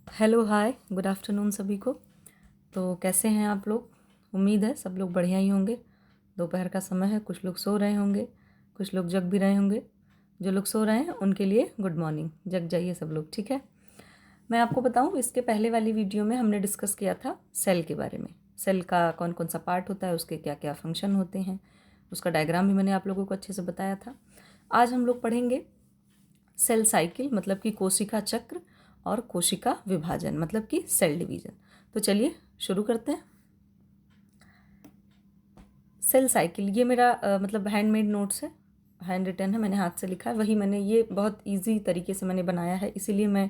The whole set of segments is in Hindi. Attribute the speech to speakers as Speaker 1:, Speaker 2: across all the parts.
Speaker 1: हेलो हाय गुड आफ्टरनून सभी को। तो कैसे हैं आप लोग? उम्मीद है सब लोग बढ़िया ही होंगे। दोपहर का समय है, कुछ लोग सो रहे होंगे, कुछ लोग जग भी रहे होंगे। जो लोग सो रहे हैं उनके लिए गुड मॉर्निंग, जग जाइए सब लोग, ठीक है। मैं आपको बताऊं, इसके पहले वाली वीडियो में हमने डिस्कस किया था सेल के बारे में। सेल का कौन कौन सा पार्ट होता है, उसके क्या क्या फंक्शन होते हैं, उसका डायग्राम भी मैंने आप लोगों को अच्छे से बताया था। आज हम लोग पढ़ेंगे सेल साइकिल, मतलब कि कोशिका चक्र, और कोशिका विभाजन मतलब कि सेल डिवीजन। तो चलिए शुरू करते हैं। सेल साइकिल ये मेरा मतलब हैंडमेड नोट्स है, हैंड रिटन है, मैंने हाथ से लिखा है। वही मैंने ये बहुत इजी तरीके से मैंने बनाया है, इसीलिए मैं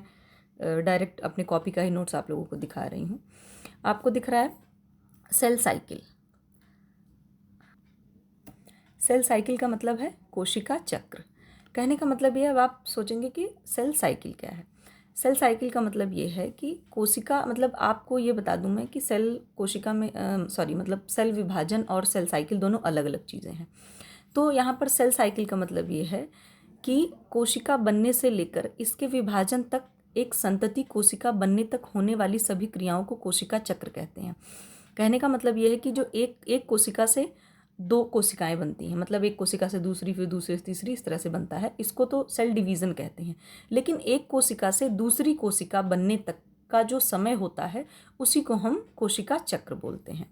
Speaker 1: डायरेक्ट अपने कॉपी का ही नोट्स आप लोगों को दिखा रही हूँ। आपको दिख रहा है सेल साइकिल। सेल साइकिल का मतलब है कोशिका चक्र। कहने का मतलब ये है, अब आप सोचेंगे कि सेल साइकिल क्या है। सेल साइकिल का मतलब ये है कि कोशिका, मतलब आपको ये बता दूं मैं कि सेल कोशिका में मतलब सेल विभाजन और सेल साइकिल दोनों अलग अलग चीज़ें हैं। तो यहाँ पर सेल साइकिल का मतलब ये है कि कोशिका बनने से लेकर इसके विभाजन तक, एक संतति कोशिका बनने तक होने वाली सभी क्रियाओं को कोशिका चक्र कहते हैं। कहने का मतलब ये है कि जो एक एक कोशिका से दो कोशिकाएं बनती हैं, मतलब एक कोशिका से दूसरी, फिर दूसरी से तीसरी, इस तरह से बनता है, इसको तो सेल डिवीज़न कहते हैं। लेकिन एक कोशिका से दूसरी कोशिका बनने तक का जो समय होता है उसी को हम कोशिका चक्र बोलते हैं।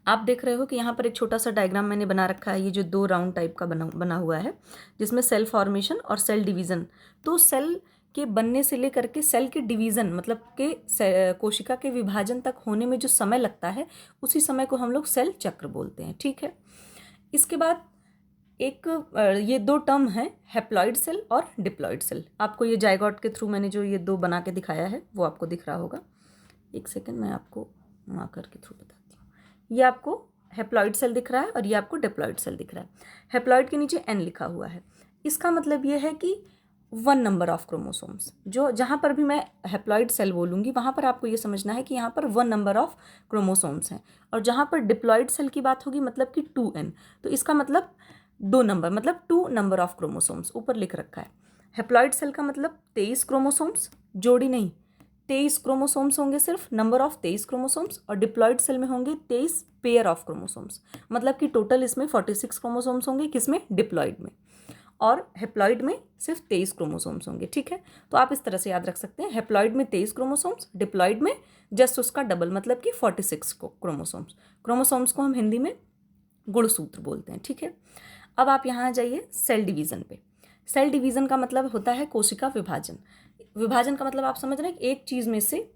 Speaker 1: आप देख रहे हो कि यहाँ पर एक छोटा सा डायग्राम मैंने बना रखा है, ये जो दो राउंड टाइप का बना हुआ है, जिसमें सेल फॉर्मेशन और सेल डिवीज़न। तो सेल के बनने से लेकर के सेल के डिवीज़न, मतलब के कोशिका के विभाजन तक होने में जो समय लगता है, उसी समय को हम लोग सेल चक्र बोलते हैं, ठीक है। इसके बाद एक ये दो टर्म हैं, हैप्लॉइड सेल और डिप्लॉइड सेल। आपको ये जाइगोट के थ्रू मैंने जो ये दो बना के दिखाया है वो आपको दिख रहा होगा। एक सेकेंड, मैं आपको मार्कर के थ्रू बताती हूँ। ये आपको हैप्लॉइड सेल दिख रहा है और ये आपको डिप्लॉइड सेल दिख रहा है। हैप्लॉइड के नीचे एन लिखा हुआ है, इसका मतलब ये है कि 1 नंबर ऑफ क्रोमोसोम्स। जो जहाँ पर भी मैं हैप्लॉइड सेल बोलूँगी वहाँ पर आपको ये समझना है कि यहाँ पर 1 नंबर ऑफ क्रोमोसोम्स हैं। और जहाँ पर डिप्लॉइड सेल की बात होगी मतलब कि 2n, तो इसका मतलब 2 नंबर, मतलब 2 नंबर ऑफ क्रोमोसोम्स ऊपर लिख रखा है। हैप्लॉइड सेल का मतलब 23 क्रोमोसोम्स, जोड़ी नहीं, 23 क्रोमोसोम्स होंगे सिर्फ, नंबर ऑफ 23 क्रोमोसोम्स। और डिप्लॉइड सेल में होंगे 23 पेयर ऑफ क्रोमोसोम्स, मतलब कि टोटल इसमें 46 क्रोमोसोम्स होंगे, किसमें? डिप्लॉइड में। और हेप्लॉइड में सिर्फ 23 क्रोमोसोम्स होंगे, ठीक है। तो आप इस तरह से याद रख सकते हैं, हेप्लॉइड में 23 क्रोमोसोम्स, डिप्लॉइड में जस्ट उसका डबल, मतलब कि 46 क्रोमोसोम्स। क्रोमोसोम्स को हम हिंदी में गुणसूत्र बोलते हैं, ठीक है। अब आप यहाँ आ जाइए सेल डिवीज़न पे। सेल डिवीज़न का मतलब होता है कोशिका विभाजन। विभाजन का मतलब आप समझ रहे हैं कि एक चीज़ में से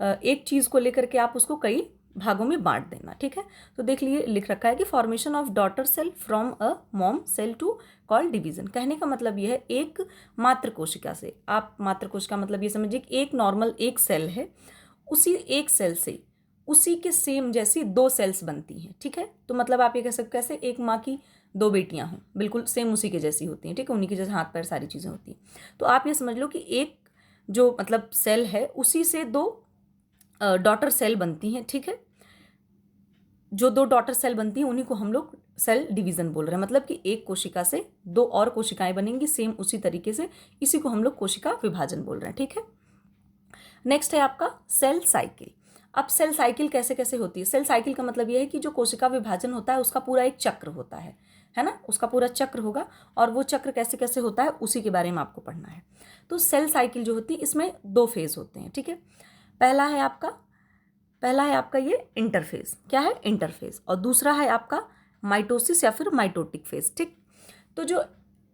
Speaker 1: एक चीज़ को लेकर के आप उसको कई भागों में बांट देना, ठीक है। तो देख लिए, लिख रखा है कि formation of daughter cell from a mom cell to called division. कहने का मतलब ये है, एक मात्र कोशिका से, आप मात्र कोशिका मतलब ये समझिए कि एक नॉर्मल एक सेल है, उसी एक सेल से उसी के सेम जैसी दो सेल्स बनती हैं, ठीक है। तो मतलब आप ये कह सकते हैं कैसे, एक माँ की दो बेटियां हों, बिल्कुल सेम उसी के जैसी होती हैं, ठीक है, उन्हीं के जैसे हाथ पैर सारी चीज़ें होती हैं। तो आप ये समझ लो कि एक जो मतलब सेल है उसी से दो डॉटर सेल बनती हैं, ठीक है। जो दो डॉटर सेल बनती हैं उन्हीं को हम लोग सेल डिवीजन बोल रहे हैं, मतलब कि एक कोशिका से दो और कोशिकाएं बनेंगी सेम उसी तरीके से, इसी को हम लोग कोशिका विभाजन बोल रहे हैं, ठीक है। नेक्स्ट है आपका सेल साइकिल। अब सेल साइकिल कैसे कैसे होती है? सेल साइकिल का मतलब यह है कि जो कोशिका विभाजन होता है उसका पूरा एक चक्र होता है ना, उसका पूरा चक्र होगा। और वो चक्र कैसे कैसे होता है उसी के बारे में आपको पढ़ना है। तो सेल साइकिल जो होती है इसमें दो फेज होते हैं, ठीक है। पहला है आपका ये इंटरफेज। क्या है? इंटरफेज। और दूसरा है आपका माइटोसिस या फिर माइटोटिक फेज, ठीक। तो जो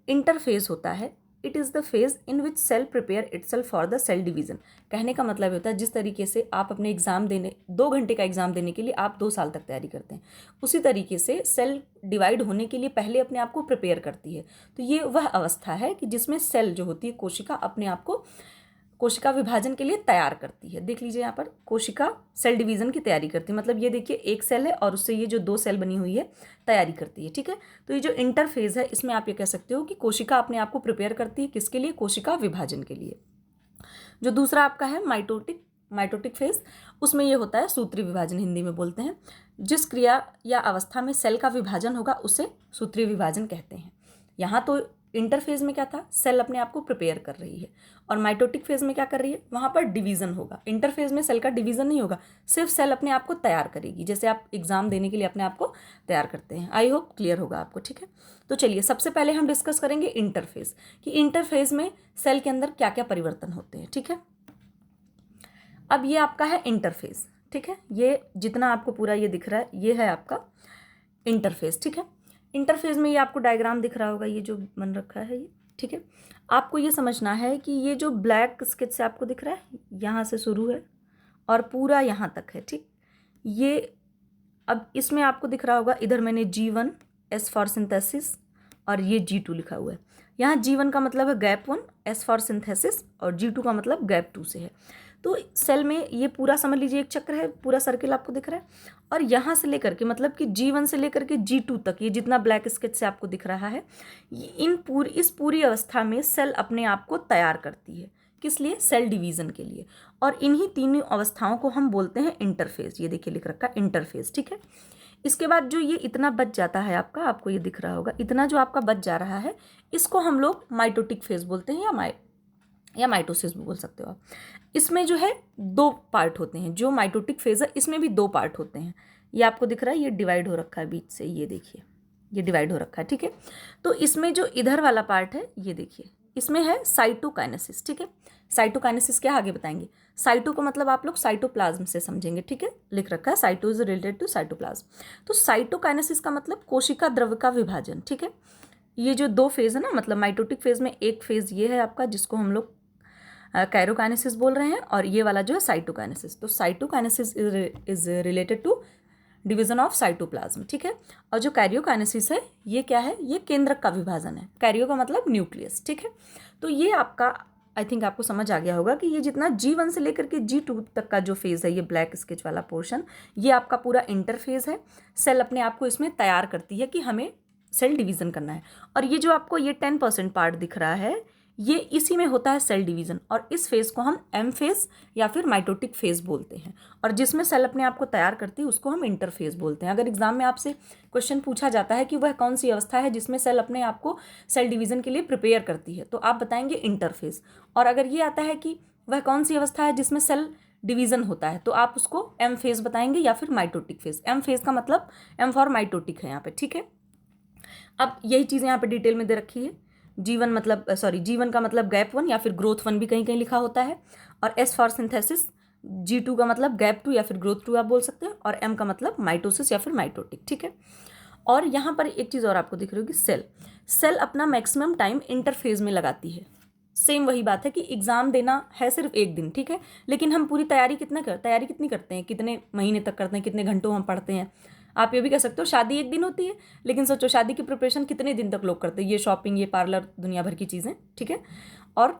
Speaker 1: इंटरफेज होता है, it is the phase in which cell prepare itself for the cell division. कहने का मतलब होता है जिस तरीके से आप अपने एग्जाम देने, 2 घंटे का एग्जाम देने के लिए आप 2 साल तक तैयारी करते हैं, उसी तरीके से सेल डिवाइड होने के लिए पहले अपने आप को प्रिपेयर करती है। तो ये वह अवस्था है कि जिसमें सेल जो होती है, कोशिका, अपने आप को कोशिका विभाजन के लिए तैयार करती है। देख लीजिए यहाँ पर कोशिका सेल डिवीजन की तैयारी करती है, मतलब ये देखिए एक सेल है और उससे ये जो दो सेल बनी हुई है तैयारी करती है, ठीक है। तो ये जो इंटरफेज है इसमें आप ये कह सकते हो कि कोशिका अपने आप को प्रिपेयर करती है, किसके लिए? कोशिका विभाजन के लिए। जो दूसरा आपका है माइटोटिक फेज, उसमें ये होता है सूत्री विभाजन, हिंदी में बोलते हैं। जिस क्रिया या अवस्था में सेल का विभाजन होगा उसे सूत्री विभाजन कहते हैं। यहाँ तो इंटरफेज में क्या था, सेल अपने आप को प्रिपेयर कर रही है, और माइटोटिक फेज में क्या कर रही है, वहाँ पर डिवीजन होगा। इंटरफेज में सेल का डिवीजन नहीं होगा, सिर्फ सेल अपने आप को तैयार करेगी, जैसे आप एग्जाम देने के लिए अपने आप को तैयार करते हैं। आई होप क्लियर होगा आपको, ठीक है। तो चलिए सबसे पहले हम डिस्कस करेंगे इंटरफेज, कि इंटरफेज में सेल के अंदर क्या क्या परिवर्तन होते हैं, ठीक है। अब ये आपका है इंटरफेज, ठीक है। ये जितना आपको पूरा ये दिख रहा है, ये है आपका इंटरफेस, ठीक है। इंटरफेस में ये आपको डायग्राम दिख रहा होगा, ये जो बन रखा है ये, ठीक है। आपको ये समझना है कि ये जो ब्लैक स्केच से आपको दिख रहा है, यहाँ से शुरू है और पूरा यहाँ तक है, ठीक। ये अब इसमें आपको दिख रहा होगा, इधर मैंने G1 S फॉर सिंथेसिस और ये G2 लिखा हुआ है। यहाँ G1 का मतलब है गैप 1, S फॉर सिंथेसिस, और G2 का मतलब गैप 2 से है। तो सेल में ये पूरा समझ लीजिए एक चक्र है, पूरा सर्किल आपको दिख रहा है, और यहाँ से लेकर के मतलब कि G1 से लेकर के G2 तक ये जितना ब्लैक स्केच से आपको दिख रहा है, इस पूरी अवस्था में सेल अपने आप को तैयार करती है, किस लिए, सेल डिवीजन के लिए। और इन्हीं तीनों अवस्थाओं को हम बोलते हैं इंटरफेज। ये देखिए लिख रखा है इंटरफेज, ठीक है। इसके बाद जो ये इतना बच जाता है आपका, आपको ये दिख रहा होगा, इतना जो आपका बच जा रहा है, इसको हम लोग माइटोटिक फेज बोलते हैं, या माइटोसिस भी बोल सकते हो आप। इसमें जो है 2 पार्ट होते हैं, जो माइटोटिक फेज है इसमें भी 2 पार्ट होते हैं। ये आपको दिख रहा है, ये डिवाइड हो रखा है बीच से, ये देखिए ये डिवाइड हो रखा है, ठीक है। तो इसमें जो इधर वाला पार्ट है, ये देखिए इसमें है साइटोकाइनेसिस, ठीक है। साइटोकाइनेसिस क्या आगे बताएंगे। साइटो का मतलब आप लोग साइटोप्लाज्म से समझेंगे, ठीक है। लिख रखा है cyto is related to cytoplasm. तो साइटोकाइनेसिस का मतलब कोशिका द्रव्य का विभाजन, ठीक है। ये जो 2 फेज है ना, मतलब माइटोटिक फेज में एक फेज ये है आपका, जिसको हम लोग कैरोकाइनेसिस बोल रहे हैं, और ये वाला जो है साइटोकाइनेसिस। तो cytokinesis is related to division of cytoplasm, ठीक है। और जो कैरियोकाइनेसिस है, ये क्या है, ये केंद्रक का विभाजन है। कैरियो का मतलब न्यूक्लियस, ठीक है। तो ये आपका, आई थिंक आपको समझ आ गया होगा कि ये जितना G1 से लेकर के G2 तक का जो फेज है, ये ब्लैक स्केच वाला पोर्शन, ये आपका पूरा इंटरफेज है। सेल अपने आप को इसमें तैयार करती है कि हमें सेल डिवीजन करना है। और ये जो आपको ये 10% पार्ट दिख रहा है, ये इसी में होता है सेल डिवीजन, और इस फेज को हम एम फेज या फिर माइटोटिक फेज बोलते हैं। और जिसमें सेल अपने आप को तैयार करती है उसको हम इंटरफेज बोलते हैं। अगर एग्जाम में आपसे क्वेश्चन पूछा जाता है कि वह कौन सी अवस्था है जिसमें सेल अपने आप को सेल डिवीजन के लिए प्रिपेयर करती है, तो आप बताएंगे इंटरफेज। और अगर ये आता है कि वह कौन सी अवस्था है जिसमें सेल डिवीजन होता है, तो आप उसको एम फेज बताएंगे या फिर माइटोटिक फेज। एम फेज का मतलब एम फॉर माइटोटिक है यहाँ पे, ठीक है। अब यही चीज़ें यहाँ पे डिटेल में दे रखी है। G1 का मतलब गैप 1 या फिर ग्रोथ 1 भी कहीं कहीं लिखा होता है, और S फॉर सिंथेसिस, G2 का मतलब गैप 2 या फिर ग्रोथ 2 आप बोल सकते हैं, और M का मतलब माइटोसिस या फिर माइटोटिक, ठीक है। और यहाँ पर एक चीज़ और आपको दिख रही होगी, सेल अपना मैक्सिमम टाइम इंटरफेज में लगाती है। सेम वही बात है कि एग्जाम देना है सिर्फ 1 दिन, ठीक है, लेकिन हम पूरी तैयारी कितनी करते हैं, कितने महीने तक करते हैं, कितने घंटों हम पढ़ते हैं। आप ये भी कह सकते हो शादी 1 दिन होती है, लेकिन सोचो शादी की प्रिपरेशन कितने दिन तक लोग करते हैं, ये शॉपिंग, ये पार्लर, दुनिया भर की चीज़ें, ठीक है। और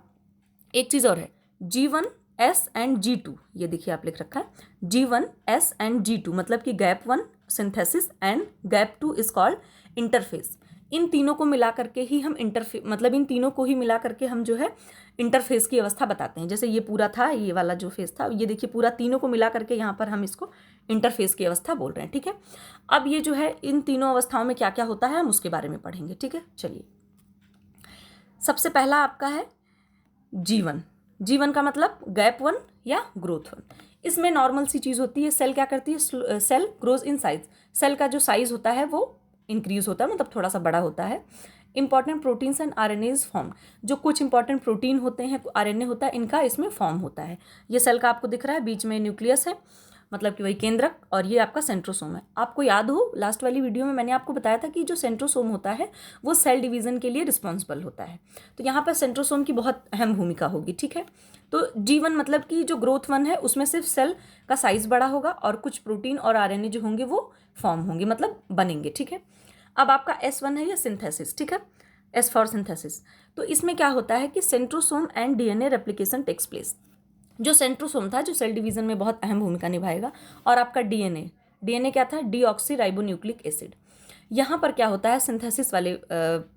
Speaker 1: एक चीज़ और है, G1 S एंड G2, ये देखिए आप लिख रखा है G1 S एंड G2, मतलब कि gap 1 synthesis and gap 2 is called interface. इन तीनों को मिला करके ही हम इन तीनों को ही मिला करके हम जो है इंटरफेस की अवस्था बताते हैं। जैसे ये पूरा था, ये वाला जो फेस था, ये देखिए पूरा तीनों को मिला करके यहाँ पर हम इसको इंटरफेस की अवस्था बोल रहे हैं, ठीक है। अब ये जो है इन तीनों अवस्थाओं में क्या क्या होता है, हम उसके बारे में पढ़ेंगे, ठीक है। चलिए, सबसे पहला आपका है G1 का मतलब गैप 1 या ग्रोथ 1। इसमें नॉर्मल सी चीज़ होती है, सेल क्या करती है, cell grows in size. Cell का जो साइज होता है वो इंक्रीज होता है, मतलब थोड़ा सा बड़ा होता है। Important proteins and RNA is form, जो कुछ इंपॉर्टेंट प्रोटीन होते हैं, RNA होता है, इनका इसमें फॉर्म होता है। ये सेल का आपको दिख रहा है, बीच में न्यूक्लियस है, मतलब कि वही केंद्रक, और ये आपका सेंट्रोसोम है। आपको याद हो लास्ट वाली वीडियो में मैंने आपको बताया था कि जो सेंट्रोसोम होता है वो सेल डिवीजन के लिए रिस्पॉन्सिबल होता है। तो यहाँ पर सेंट्रोसोम की बहुत अहम भूमिका होगी, ठीक है। तो G1 मतलब कि जो ग्रोथ 1 है उसमें सिर्फ सेल का साइज बड़ा होगा और कुछ प्रोटीन और RNA जो होंगे वो फॉर्म होंगे, मतलब बनेंगे, ठीक है। अब आपका S1 है, ये सिंथेसिस, ठीक है, S फॉर सिंथेसिस। तो इसमें क्या होता है कि centrosome and DNA replication takes place. जो सेंट्रोसोम था, जो सेल डिवीजन में बहुत अहम भूमिका निभाएगा, और आपका DNA क्या था, डीऑक्सी राइबोन्यूक्लिक एसिड। यहाँ पर क्या होता है सिंथेसिस वाले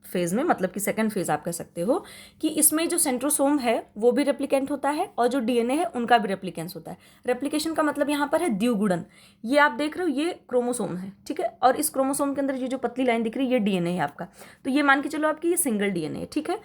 Speaker 1: फेज़ में, मतलब कि सेकंड फेज़ आप कह सकते हो, कि इसमें जो सेंट्रोसोम है वो भी रेप्लिकेंट होता है और जो डीएनए है उनका भी रेप्लिकेंस होता है। रेप्लिकेशन का मतलब यहाँ पर है द्विगुणन। ये आप देख रहे हो ये क्रोमोसोम है, ठीक है, और इस क्रोमोसोम के अंदर ये जो पतली लाइन दिख रही है ये डीएनए है आपका। तो ये मान के चलो आपकी ये सिंगल डीएनए है, ठीक है।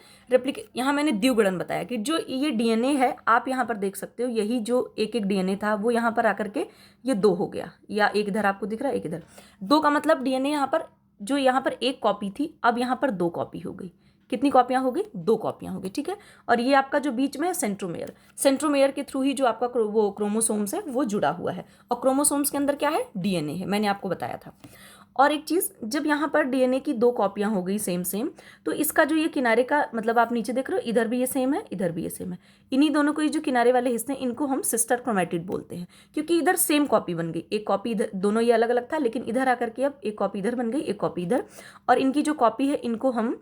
Speaker 1: यहाँ मैंने द्विगुणन बताया कि जो ये डीएनए है आप यहाँ पर देख सकते हो, यही जो एक एक डीएनए था वो यहाँ पर आकर के ये 2 हो गया, या एक इधर आपको दिख रहा है एक इधर। 2 का मतलब डीएनए यहाँ पर जो यहाँ पर 1 कॉपी थी अब यहाँ पर 2 कॉपी हो गई। कितनी कॉपियाँ हो गई? 2 कॉपियाँ हो गई, ठीक है। और ये आपका जो बीच में है सेंट्रोमेयर, सेंट्रोमेयर के थ्रू ही जो आपका वो क्रोमोसोम्स है वो जुड़ा हुआ है, और क्रोमोसोम्स के अंदर क्या है? डीएनए है, मैंने आपको बताया था। और एक चीज़, जब यहाँ पर डीएनए की 2 कॉपियाँ हो गई सेम सेम, तो इसका जो ये किनारे का मतलब आप नीचे देख रहे हो, इधर भी ये सेम है, इधर भी ये सेम है। इन्हीं दोनों को, ये जो किनारे वाले हिस्से हैं इनको हम सिस्टर क्रोमैटिड बोलते हैं, क्योंकि इधर सेम कॉपी बन गई। एक कॉपी इधर, दोनों ये अलग अलग था, लेकिन इधर आकर के अब एक कॉपी इधर बन गई, एक कॉपी इधर, और इनकी जो कॉपी है इनको हम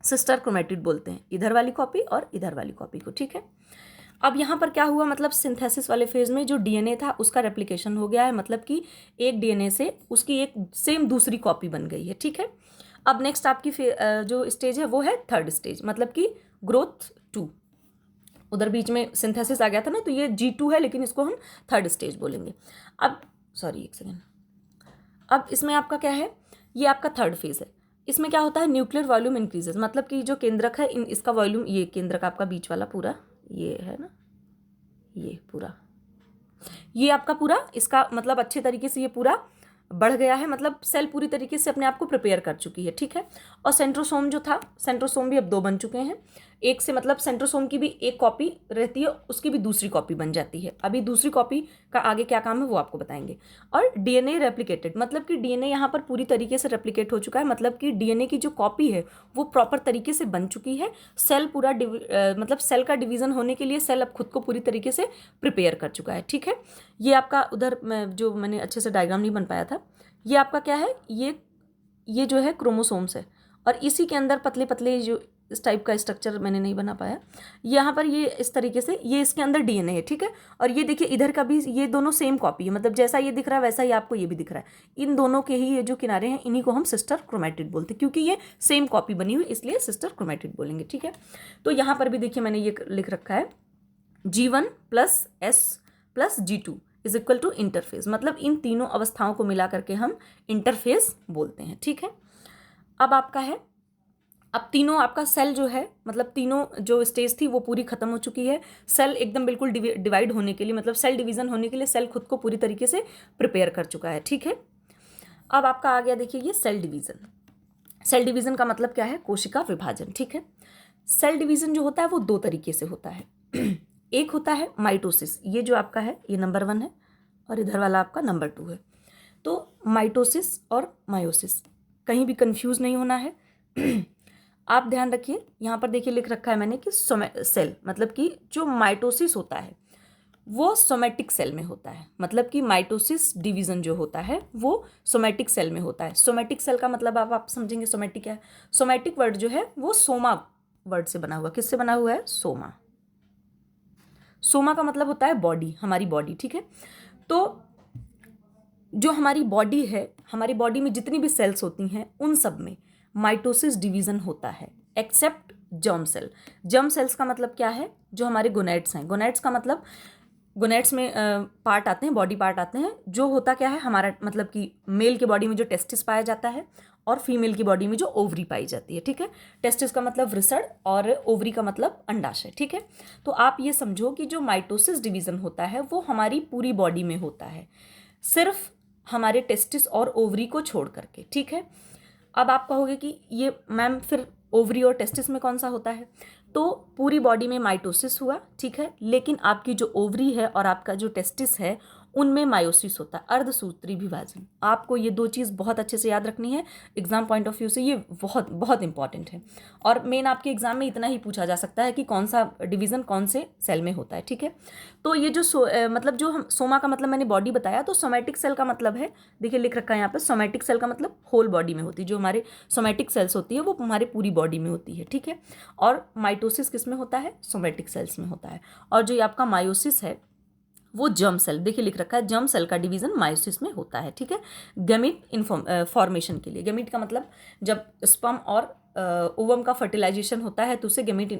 Speaker 1: सिस्टर क्रोमैटिड बोलते हैं, इधर वाली कॉपी और इधर वाली कॉपी को, ठीक है। अब यहाँ पर क्या हुआ, मतलब सिंथेसिस वाले फेज में जो डीएनए था उसका रेप्लिकेशन हो गया है, मतलब कि एक डीएनए से उसकी एक सेम दूसरी कॉपी बन गई है, ठीक है। अब नेक्स्ट आपकी जो स्टेज है वो है थर्ड स्टेज, मतलब कि ग्रोथ 2। उधर बीच में सिंथेसिस आ गया था ना, तो ये G2 है, लेकिन इसको हम थर्ड स्टेज बोलेंगे। अब सॉरी एक सेकेंड, अब इसमें आपका क्या है, ये आपका थर्ड फेज है। इसमें क्या होता है, न्यूक्लियर वॉल्यूम इंक्रीजेस, मतलब कि जो केंद्रक है इसका वॉल्यूम, ये केंद्रक आपका बीच वाला पूरा ये है ना, ये पूरा, ये आपका पूरा, इसका मतलब अच्छे तरीके से ये पूरा बढ़ गया है, मतलब सेल पूरी तरीके से अपने आप को प्रिपेयर कर चुकी है, ठीक है। और सेंट्रोसोम जो था, सेंट्रोसोम भी अब 2 बन चुके हैं। एक से मतलब सेंट्रोसोम की भी एक कॉपी रहती है, उसकी भी दूसरी कॉपी बन जाती है। अभी दूसरी कॉपी का आगे क्या काम है वो आपको बताएंगे। और डीएनए रेप्लिकेटेड, मतलब कि डीएनए यहाँ पर पूरी तरीके से रेप्लिकेट हो चुका है, मतलब कि डीएनए की जो कॉपी है वो प्रॉपर तरीके से बन चुकी है। सेल पूरा मतलब सेल का डिवीजन होने के लिए सेल अब खुद को पूरी तरीके से प्रिपेयर कर चुका है, ठीक है। ये आपका उधर जो मैंने अच्छे से डायग्राम नहीं बन पाया था, ये आपका क्या है, ये जो है क्रोमोसोम्स है, और इसी के अंदर पतले पतले जो इस टाइप का स्ट्रक्चर मैंने नहीं बना पाया, यहाँ पर ये इस तरीके से ये इसके अंदर डीएनए है, ठीक है। और ये देखिए इधर का भी, ये दोनों सेम कॉपी है, मतलब जैसा ये दिख रहा है वैसा ही आपको ये भी दिख रहा है। इन दोनों के ही ये जो किनारे हैं इन्हीं को हम सिस्टर क्रोमैटिड बोलते हैं, क्योंकि ये सेम कॉपी बनी हुई, इसलिए सिस्टर क्रोमैटिड बोलेंगे, ठीक है। तो यहाँ पर भी देखिए मैंने ये लिख रखा है G1 + S + G2 is equal to interphase, मतलब इन तीनों अवस्थाओं को मिला करके हम इंटरफेज बोलते हैं, ठीक है। अब आपका है, अब तीनों आपका सेल जो है, मतलब तीनों जो स्टेज थी वो पूरी खत्म हो चुकी है। सेल एकदम बिल्कुल डिवाइड होने के लिए, मतलब सेल डिवीजन होने के लिए सेल खुद को पूरी तरीके से प्रिपेयर कर चुका है, ठीक है। अब आपका आ गया देखिए ये सेल डिवीजन। सेल डिवीजन का मतलब क्या है, कोशिका विभाजन, ठीक है। सेल डिवीजन जो होता है वो 2 तरीके से होता है। एक होता है माइटोसिस, ये जो आपका है ये नंबर 1 है, और इधर वाला आपका नंबर 2 है। तो माइटोसिस और मायोसिस, कहीं भी कंफ्यूज नहीं होना है। आप ध्यान रखिए, यहाँ पर देखिए लिख रखा है मैंने कि सेल, मतलब कि जो माइटोसिस होता है वो सोमैटिक सेल में होता है, मतलब कि माइटोसिस डिवीजन जो होता है वो सोमैटिक सेल में होता है। सोमैटिक सेल का मतलब आप समझेंगे सोमैटिक क्या है। सोमैटिक वर्ड जो है वो सोमा वर्ड से बना हुआ, किससे बना हुआ है, सोमा। सोमा का मतलब होता है बॉडी, हमारी बॉडी, ठीक है। तो जो हमारी बॉडी है, हमारी बॉडी में जितनी भी सेल्स होती हैं उन सब में माइटोसिस डिवीजन होता है, except germ cell. Germ cells का मतलब क्या है, जो हमारे गोनेड्स हैं। गोनेड्स का मतलब, गोनेड्स में पार्ट आते हैं, बॉडी पार्ट आते हैं, जो होता क्या है हमारा, मतलब कि मेल की बॉडी में जो टेस्टिस पाया जाता है और फीमेल की बॉडी में जो ओवरी पाई जाती है, ठीक है। टेस्टिस का मतलब वृषण और ओवरी का मतलब अंडाशय, ठीक है। तो आप ये समझो कि जो माइटोसिस डिवीजन होता है वो हमारी पूरी बॉडी में होता है, सिर्फ हमारे टेस्टिस और ओवरी को छोड़ करके, ठीक है। अब आप कहोगे कि ये मैम फिर ओवरी और टेस्टिस में कौन सा होता है, तो पूरी बॉडी में माइटोसिस हुआ, ठीक है, लेकिन आपकी जो ओवरी है और आपका जो टेस्टिस है उनमें मायोसिस होता है, अर्धसूत्री विभाजन। आपको ये 2 चीज़ बहुत अच्छे से याद रखनी है, एग्जाम पॉइंट ऑफ व्यू से ये बहुत बहुत इंपॉर्टेंट है। और मेन आपके एग्जाम में इतना ही पूछा जा सकता है कि कौन सा डिवीज़न कौन से सेल में होता है, ठीक है। तो ये जो मतलब जो हम सोमा का मतलब मैंने बॉडी बताया, तो सोमैटिक सेल का मतलब है, देखिए लिख रखा है यहाँ पर, सोमैटिक सेल का मतलब होल बॉडी में होती है। जो हमारे सोमैटिक सेल्स होती है वो हमारे पूरी बॉडी में होती है, ठीक है। और माइटोसिस किस में होता है, सोमैटिक सेल्स में होता है। और जो ये आपका मायोसिस है वो जर्म सेल, देखिए लिख रखा है जर्म सेल का डिवीजन मायोसिस में होता है, ठीक है। गैमीट फॉर्मेशन के लिए, गैमीट का मतलब जब स्पर्म और ओवम का फर्टिलाइजेशन होता है तो उससे गैमीट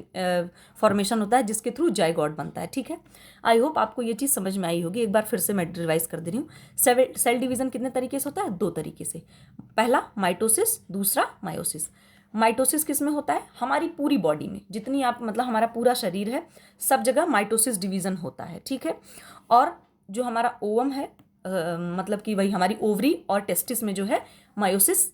Speaker 1: फॉर्मेशन होता है जिसके थ्रू जाइगोट बनता है, ठीक है। आई होप आपको ये चीज़ समझ में आई होगी। एक बार फिर से मैं रिवाइज कर दे रही हूँ। सेल डिवीजन कितने तरीके से होता है? 2 तरीके से। पहला माइटोसिस, दूसरा मायोसिस। माइटोसिस किस में होता है? हमारी पूरी बॉडी में, जितनी आप मतलब हमारा पूरा शरीर है सब जगह माइटोसिस डिवीजन होता है, ठीक है। और जो हमारा ओवम है मतलब कि वही हमारी ओवरी और टेस्टिस में जो है मायोसिस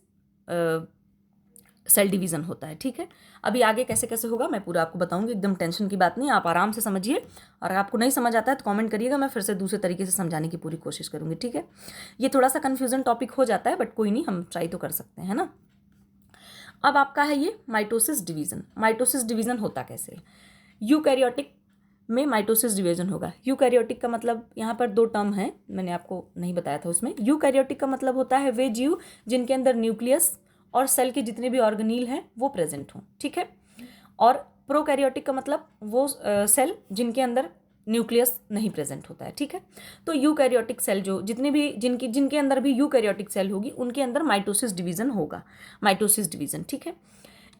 Speaker 1: सेल डिवीजन होता है, ठीक है। अभी आगे कैसे कैसे होगा मैं पूरा आपको बताऊंगी, एकदम टेंशन की बात नहीं, आप आराम से समझिए। और अगर आपको नहीं समझ आता है तो कमेंट करिएगा, मैं फिर से दूसरे तरीके से समझाने की पूरी कोशिश करूंगी, ठीक है। ये थोड़ा सा कन्फ्यूजन टॉपिक हो जाता है बट कोई नहीं, हम ट्राई तो कर सकते हैं ना। अब आपका है ये माइटोसिस डिवीजन। माइटोसिस डिवीजन होता कैसे है? यूकैरियोटिक में माइटोसिस डिवीजन होगा। यूकैरियोटिक का मतलब यहाँ पर 2 टर्म है, मैंने आपको नहीं बताया था उसमें। यूकैरियोटिक का मतलब होता है वे जीव जिनके अंदर न्यूक्लियस और सेल के जितने भी ऑर्गेनील हैं वो प्रेजेंट हों, ठीक है। और प्रोकैरियोटिक का मतलब वो सेल जिनके अंदर न्यूक्लियस नहीं प्रेजेंट होता है, ठीक है। तो यूकैरियोटिक सेल जो जितने भी जिनके अंदर भी यूकैरियोटिक सेल होगी उनके अंदर माइटोसिस डिवीजन होगा, माइटोसिस डिवीजन, ठीक है।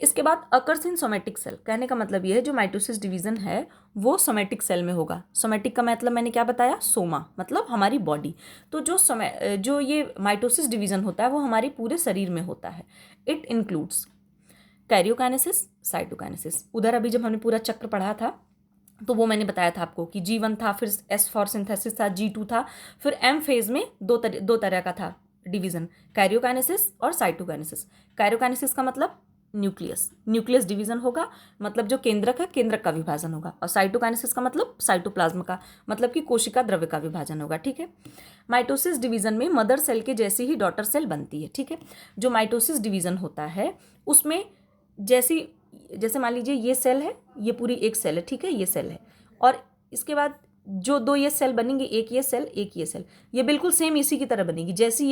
Speaker 1: इसके बाद अकर्स इन सोमेटिक सेल, कहने का मतलब ये है जो माइटोसिस डिवीजन है वो सोमेटिक सेल में होगा। सोमेटिक का मतलब मैंने क्या बताया? सोमा, मतलब हमारी बॉडी। तो जो ये माइटोसिस डिवीजन होता है वो हमारे पूरे शरीर में होता है। It includes karyokinesis, cytokinesis. उधर अभी जब हमने पूरा चक्र पढ़ा था तो वो मैंने बताया था आपको कि G1 था, फिर S फॉर सिंथेसिस था, G2 था, फिर M फेज में दो तरह का था डिवीजन, कैरियोकाइनेसिस और साइटोकाइनेसिस। कैरियोकाइनेसिस का मतलब न्यूक्लियस डिवीजन होगा, मतलब जो केंद्रक है केंद्रक का विभाजन होगा। और साइटोकाइनेसिस का मतलब साइटोप्लाज्म का, मतलब कि कोशिका द्रव्य का विभाजन होगा, ठीक है। माइटोसिस डिवीजन में मदर सेल के जैसी ही डॉटर सेल बनती है, ठीक है। जो माइटोसिस डिवीजन होता है उसमें जैसे मान लीजिए ये सेल है, ये पूरी एक सेल है, ठीक है, ये सेल है। और इसके बाद जो 2 ये सेल बनेंगे, एक ये सेल एक ये सेल, ये बिल्कुल सेम इसी की तरह बनेगी। जैसी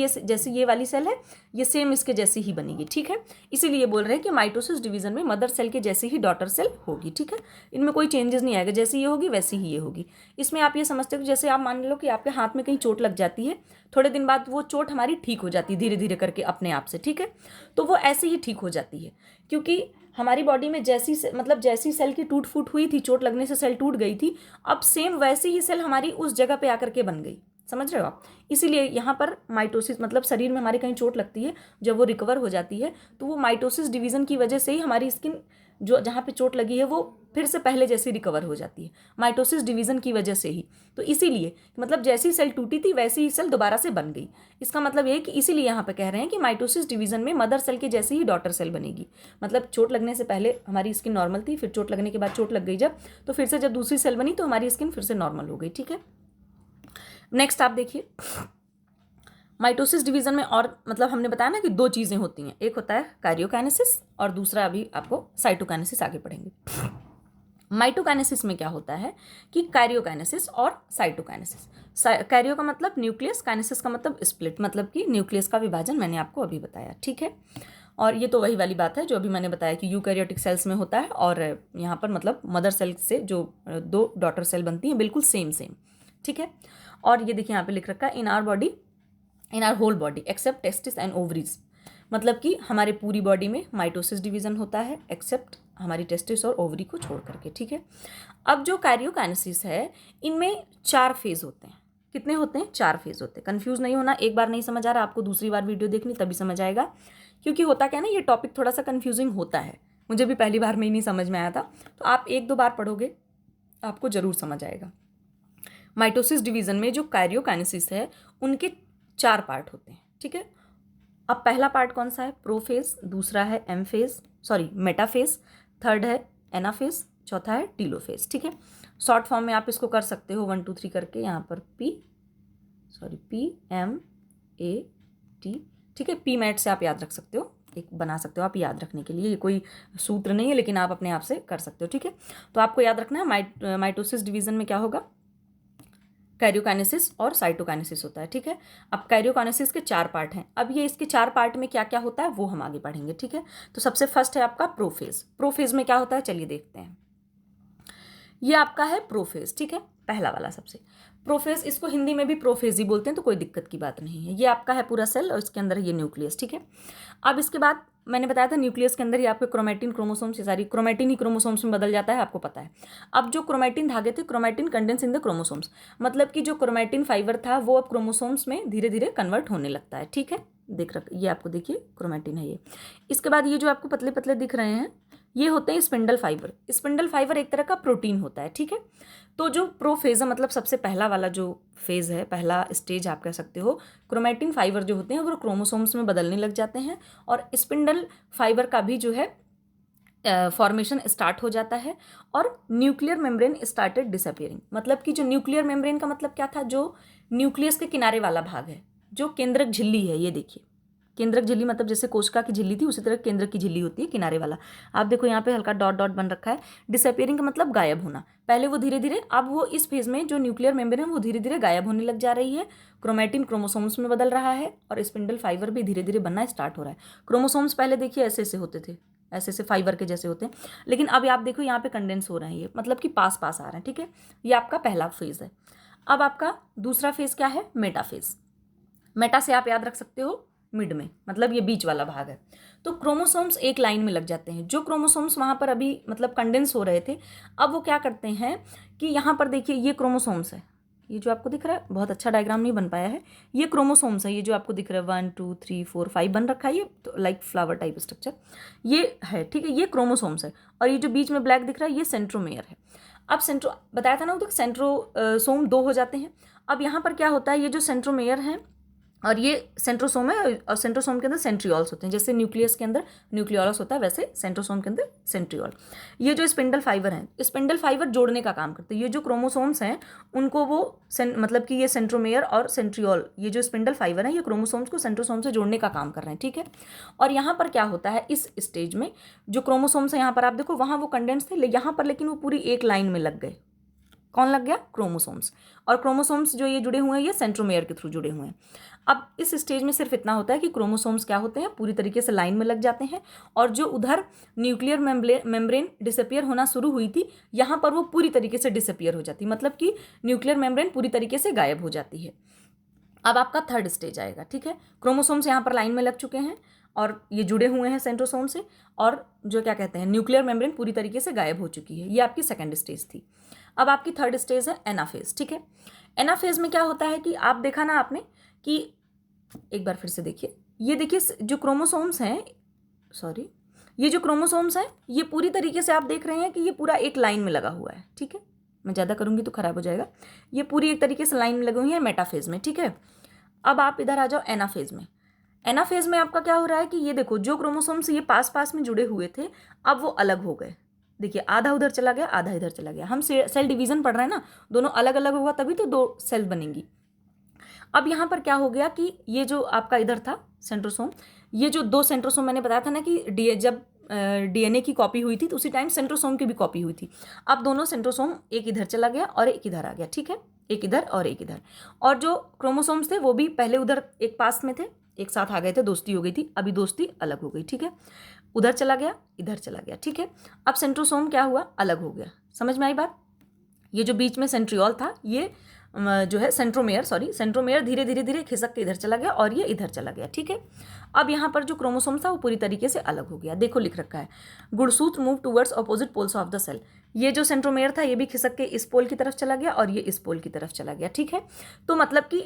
Speaker 1: ये वाली सेल है ये सेम इसके जैसी ही बनेगी, ठीक है। इसीलिए बोल रहे हैं कि माइटोसिस डिवीजन में मदर सेल के जैसी ही डॉटर सेल होगी, ठीक है। इनमें कोई चेंजेस नहीं आएगा, जैसी ये होगी वैसी ही ये होगी। इसमें आप ये समझते हो जैसे आप मान लो कि आपके हाथ में कहीं चोट लग जाती है, थोड़े दिन बाद वो चोट हमारी ठीक हो जाती है धीरे धीरे करके अपने आप से, ठीक है। तो वो ऐसे ही ठीक हो जाती है क्योंकि हमारी बॉडी में जैसी सेल की टूट फूट हुई थी, चोट लगने से सेल टूट गई थी, अब सेम वैसी ही सेल हमारी उस जगह पे आकर के बन गई। समझ रहे हो आप? इसीलिए यहाँ पर माइटोसिस मतलब शरीर में हमारे कहीं चोट लगती है, जब वो रिकवर हो जाती है तो वो माइटोसिस डिवीजन की वजह से ही हमारी स्किन जो जहाँ पे चोट लगी है वो फिर से पहले जैसी रिकवर हो जाती है, माइटोसिस डिवीजन की वजह से ही। तो इसीलिए मतलब जैसी सेल टूटी थी वैसी ही सेल दोबारा से बन गई। इसका मतलब ये है कि इसीलिए यहाँ पे कह रहे हैं कि माइटोसिस डिवीजन में मदर सेल के जैसी ही डॉटर सेल बनेगी। मतलब चोट लगने से पहले हमारी स्किन नॉर्मल थी, फिर चोट लगने के बाद चोट लग गई जब, तो फिर से जब दूसरी सेल बनी तो हमारी स्किन फिर से नॉर्मल हो गई, ठीक है। नेक्स्ट आप देखिए, माइटोसिस डिवीजन में और मतलब हमने बताया ना कि 2 चीज़ें होती हैं, एक होता है कैरियोकाइनेसिस और दूसरा अभी आपको साइटोकाइनेसिस आगे पढ़ेंगे। माइटोकाइनेसिस में क्या होता है कि कैरियोकाइनेसिस और साइटोकाइनेसिस। कैरियो का मतलब न्यूक्लियस, काइनेसिस का मतलब स्प्लिट, मतलब कि न्यूक्लियस का विभाजन मैंने आपको अभी बताया, ठीक है। और ये तो वही वाली बात है जो अभी मैंने बताया कि यूकैरियोटिक सेल्स में होता है और यहाँ पर मतलब मदर सेल से जो 2 डॉटर सेल बनती हैं बिल्कुल सेम, ठीक है। और ये देखिए यहाँ पे लिख रखा है in our whole body except testis and ovaries, मतलब कि हमारे पूरी बॉडी में माइटोसिस डिवीजन होता है एक्सेप्ट हमारी टेस्टिस और ओवरी को छोड़ करके, ठीक है। अब जो कैरियोकाइनेसिस है इनमें 4 फेज होते हैं। कितने होते हैं? 4 फेज होते हैं। कंफ्यूज नहीं होना, एक बार नहीं समझ आ रहा आपको दूसरी बार वीडियो देखनी तभी समझ आएगा, क्योंकि होता क्या है ना, ये टॉपिक थोड़ा सा कन्फ्यूजिंग होता है, मुझे भी पहली बार में ही नहीं समझ में आया था, तो आप 1-2 बार पढ़ोगे आपको जरूर समझ आएगा। माइटोसिस डिवीजन में जो कैरियोकाइनेसिस है उनके 4 पार्ट होते हैं, ठीक है। अब पहला पार्ट कौन सा है? प्रोफेज, दूसरा है मेटाफेज, थर्ड है एनाफेज, चौथा है टीलोफेज, ठीक है। शॉर्ट फॉर्म में आप इसको कर सकते हो 1 2 3 करके, यहाँ पर PMAT, ठीक है। PMAT से आप याद रख सकते हो, एक बना सकते हो आप याद रखने के लिए, ये कोई सूत्र नहीं है लेकिन आप अपने आप से कर सकते हो, ठीक है। तो आपको याद रखना है माइटोसिस डिवीजन में क्या होगा, कैरियोकाइनेसिस और साइटोकाइनेसिस होता है, ठीक है। अब कैरियोकाइनेसिस के 4 पार्ट हैं, अब ये इसके 4 पार्ट में क्या क्या होता है वो हम आगे पढ़ेंगे, ठीक है। तो सबसे फर्स्ट है आपका प्रोफेज। प्रोफेज में क्या होता है चलिए देखते हैं। ये आपका है प्रोफेज, ठीक है, पहला वाला सबसे प्रोफेज, इसको हिंदी में भी प्रोफेज ही बोलते हैं, तो कोई दिक्कत की बात नहीं है। ये आपका है पूरा सेल और इसके अंदर ये न्यूक्लियस, ठीक है। अब इसके बाद मैंने बताया था न्यूक्लियस के अंदर ही आपके क्रोमेटिन क्रोमोसोम्स, सारी क्रोमेटिन ही क्रोमोसोम्स में बदल जाता है, आपको पता है। अब जो क्रोमेटिन धागे थे, chromatin condense in the chromosomes, मतलब कि जो क्रोमेटिन फाइबर था वो अब क्रोमोसोम्स में धीरे धीरे कन्वर्ट होने लगता है, ठीक है। देख रख ये आपको देखिए क्रोमेटिन है ये। इसके बाद ये जो आपको पतले पतले दिख रहे हैं ये होते हैं स्पिंडल फाइबर। स्पिंडल फाइबर एक तरह का प्रोटीन होता है, ठीक है। तो जो प्रोफेज है, मतलब सबसे पहला वाला जो फेज है, पहला स्टेज आप कह सकते हो, क्रोमेटिन फाइबर जो होते हैं वो क्रोमोसोम्स में बदलने लग जाते हैं और स्पिंडल फाइबर का भी जो है फॉर्मेशन स्टार्ट हो जाता है और न्यूक्लियर मेम्ब्रेन स्टार्टेड डिसअपियरिंग। मतलब कि जो न्यूक्लियर मेम्ब्रेन का मतलब क्या था, जो न्यूक्लियस के किनारे वाला भाग है, जो केंद्रक झिल्ली है, ये देखिए केंद्रक झिल्ली, मतलब जैसे कोशिका की झिल्ली थी उसी तरह केंद्रक की झिल्ली होती है, किनारे वाला। आप देखो यहाँ पे हल्का डॉट डॉट बन रखा है। डिसअपियरिंग का मतलब गायब होना। पहले वो धीरे धीरे, अब वो इस फेज में जो न्यूक्लियर मेम्ब्रेन है वो धीरे धीरे गायब होने लग जा रही है, क्रोमेटिन क्रोमोसोम्स में बदल रहा है और स्पिंडल फाइबर भी धीरे धीरे बनना स्टार्ट हो रहा है। क्रोमोसोम्स पहले देखिए ऐसे ऐसे होते थे, ऐसे ऐसे फाइबर के जैसे होते हैं, लेकिन अब आप देखो यहाँ पे कंडेंस हो रहे हैं, ये मतलब कि पास पास आ रहे हैं, ठीक है। ये आपका पहला फेज है। अब आपका दूसरा फेज क्या है, मेटाफेज। मेटा से आप याद रख सकते हो मिड में, मतलब ये बीच वाला भाग है। तो क्रोमोसोम्स एक लाइन में लग जाते हैं। जो क्रोमोसोम्स वहाँ पर अभी मतलब कंडेंस हो रहे थे, अब वो क्या करते हैं कि यहाँ पर देखिए ये क्रोमोसोम्स है, ये जो आपको दिख रहा है, बहुत अच्छा डायग्राम नहीं बन पाया है, ये क्रोमोसोम्स है, ये जो आपको दिख रहा है 1 2 3 4 5 बन रखा है, ये तो लाइक फ्लावर टाइप स्ट्रक्चर ये है, ठीक है। ये क्रोमोसोम्स है और ये जो बीच में ब्लैक दिख रहा है ये सेंट्रोमेयर है। अब सेंट्रो बताया था ना, तो सेंट्रोसोम 2 हो जाते हैं। अब यहाँ पर क्या होता है, ये जो सेंट्रोमेयर है और ये सेंट्रोसोम है और सेंट्रोसोम के अंदर सेंट्रियोल्स होते हैं। जैसे न्यूक्लियस के अंदर न्यूक्लियोलस होता है, वैसे सेंट्रोसोम के अंदर सेंट्रियोल। ये जो स्पिंडल फाइबर हैं, स्पिंडल फाइबर जोड़ने का काम करते हैं। ये जो क्रोमोसोम्स हैं उनको वो मतलब कि ये सेंट्रोमेयर और सेंट्रियोल, ये जो स्पिंडल फाइबर हैं ये क्रोमोसोम्स को सेंट्रोसोम से जोड़ने का काम कर रहे हैं, ठीक है। और यहाँ पर क्या होता है, इस स्टेज में जो क्रोमोसोम्स हैं यहाँ पर आप देखो, वहाँ वो कंडेंस थे, यहाँ पर लेकिन वो पूरी एक लाइन में लग गए। कौन लग गया, क्रोमोसोम्स। और क्रोमोसोम्स जो ये जुड़े हुए हैं ये सेंट्रोमेयर के थ्रू जुड़े हुए हैं। अब इस स्टेज में सिर्फ इतना होता है कि क्रोमोसोम्स क्या होते हैं, पूरी तरीके से लाइन में लग जाते हैं और जो उधर न्यूक्लियर मेम्ब्रेन डिसअपियर होना शुरू हुई थी, यहाँ पर वो पूरी तरीके से डिसअपियर हो जाती है, मतलब कि न्यूक्लियर मेम्ब्रेन पूरी तरीके से गायब हो जाती है। अब आपका थर्ड स्टेज आएगा, ठीक है। क्रोमोसोम्स यहाँ पर लाइन में लग चुके हैं और ये जुड़े हुए हैं सेंट्रोसोम से, और जो क्या कहते हैं न्यूक्लियर मेम्ब्रेन पूरी तरीके से गायब हो चुकी है। ये आपकी सेकंड स्टेज थी। अब आपकी थर्ड स्टेज है एनाफेज, ठीक है। एनाफेज में क्या होता है कि आप देखा ना आपने कि एक बार फिर से देखिए, ये देखिए जो क्रोमोसोम्स हैं, सॉरी, ये जो क्रोमोसोम्स हैं ये पूरी तरीके से आप देख रहे हैं कि ये पूरा एक लाइन में लगा हुआ है, ठीक है। मैं ज़्यादा करूँगी तो खराब हो जाएगा। ये पूरी एक तरीके से लाइन में लगी हुई है मेटाफेज में, ठीक है। अब आप इधर आ जाओ एनाफेज में। एनाफेज में आपका क्या हो रहा है कि ये देखो जो क्रोमोसोम्स ये पास पास में जुड़े हुए थे अब वो अलग हो गए। देखिए आधा उधर चला गया, आधा इधर चला गया। हम सेल डिवीजन पढ़ रहे हैं ना, दोनों अलग अलग होगा तभी तो 2 सेल बनेंगी। अब यहाँ पर क्या हो गया कि ये जो आपका इधर था सेंट्रोसोम, ये जो 2 सेंट्रोसोम मैंने बताया था ना कि जब डीएनए की कॉपी हुई थी तो उसी टाइम सेंट्रोसोम की भी कॉपी हुई थी। अब दोनों सेंट्रोसोम एक इधर चला गया और एक इधर आ गया, ठीक है, एक इधर और एक इधर। और जो क्रोमोसोम्स थे वो भी पहले उधर एक पास में थे, एक साथ आ गए थे, दोस्ती हो गई थी, अभी दोस्ती अलग हो गई, ठीक है। उधर चला गया, इधर चला गया, ठीक है। अब सेंट्रोसोम क्या हुआ, अलग हो गया। समझ में आई बात। ये जो बीच में सेंट्रियोल था ये जो है सेंट्रोमेयर धीरे धीरे धीरे खिसक के इधर चला गया और ये इधर चला गया, ठीक है। अब यहाँ पर जो क्रोमोसोम था वो पूरी तरीके से अलग हो गया। देखो लिख रखा है गुणसूत्र move towards opposite poles of the cell. ये जो सेंट्रोमेयर था ये भी खिसक के इस पोल की तरफ चला गया और ये इस पोल की तरफ चला गया, ठीक है। तो मतलब कि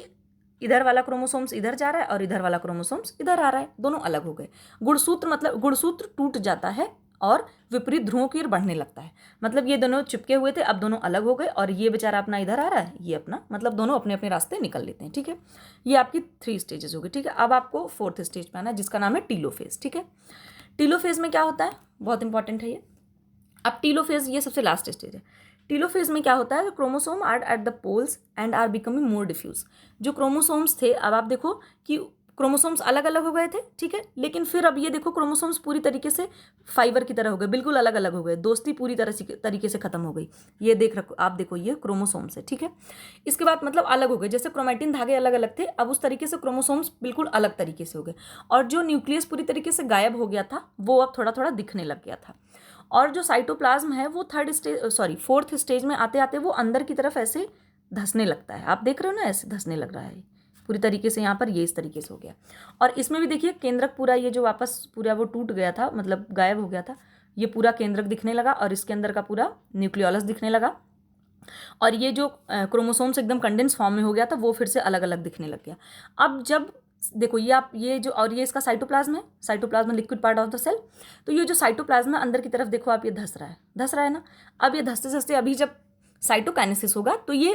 Speaker 1: इधर वाला क्रोमोसोम्स इधर जा रहा है और इधर वाला क्रोमोसोम्स इधर आ रहा है, दोनों अलग हो गए। गुणसूत्र मतलब गुणसूत्र टूट जाता है और विपरीत ध्रुवों की ओर बढ़ने लगता है। मतलब ये दोनों चिपके हुए थे, अब दोनों अलग हो गए और ये बेचारा अपना इधर आ रहा है, ये अपना, मतलब दोनों अपने अपने रास्ते निकल लेते हैं, ठीक है। ये आपकी 3 स्टेजेस हो गई, ठीक है। अब आपको 4th स्टेज पे आना है जिसका नाम है टीलोफेज, ठीक है। टीलोफेज में क्या होता है, बहुत इंपॉर्टेंट है ये। अब टीलोफेज ये सबसे लास्ट स्टेज है। टीलोफेज में क्या होता है, chromosome are at the poles and are becoming more diffuse. जो क्रोमोसोम्स थे, अब आप देखो कि क्रोमोसोम्स अलग अलग हो गए थे, ठीक है, लेकिन फिर अब ये देखो क्रोमोसोम्स पूरी तरीके से फाइबर की तरह हो गए, बिल्कुल अलग अलग हो गए, दोस्ती पूरी तरीके से खत्म हो गई। ये देख रखो आप, देखो ये क्रोमोसोम्स है, ठीक है। इसके बाद मतलब अलग हो गए, जैसे क्रोमेटिन धागे अलग अलग थे, अब उस तरीके से क्रोमोसोम्स बिल्कुल अलग तरीके से हो गए और जो न्यूक्लियस पूरी तरीके से गायब हो गया था वो अब थोड़ा थोड़ा दिखने लग गया था। और जो साइटोप्लाज्म है वो फोर्थ स्टेज में आते आते वो अंदर की तरफ ऐसे धंसने लगता है। आप देख रहे हो ना, ऐसे धंसने लग रहा है पूरी तरीके से। यहाँ पर ये इस तरीके से हो गया। और इसमें भी देखिए केंद्रक पूरा ये जो वापस पूरा वो टूट गया था, मतलब गायब हो गया था, ये पूरा केंद्रक दिखने लगा और इसके अंदर का पूरा न्यूक्लियोलस दिखने लगा। और ये जो क्रोमोसोम्स एकदम कंडेंस फॉर्म में हो गया था वो फिर से अलग अलग दिखने लग गया। अब जब देखो ये जो और ये इसका साइटोप्लाज्म है, cytoplasm liquid part of the cell. तो ये जो साइटोप्लाज्म है अंदर की तरफ देखो आप, ये धस रहा है ना। अब ये धसते धसते अभी जब साइटोकाइनेसिस होगा तो ये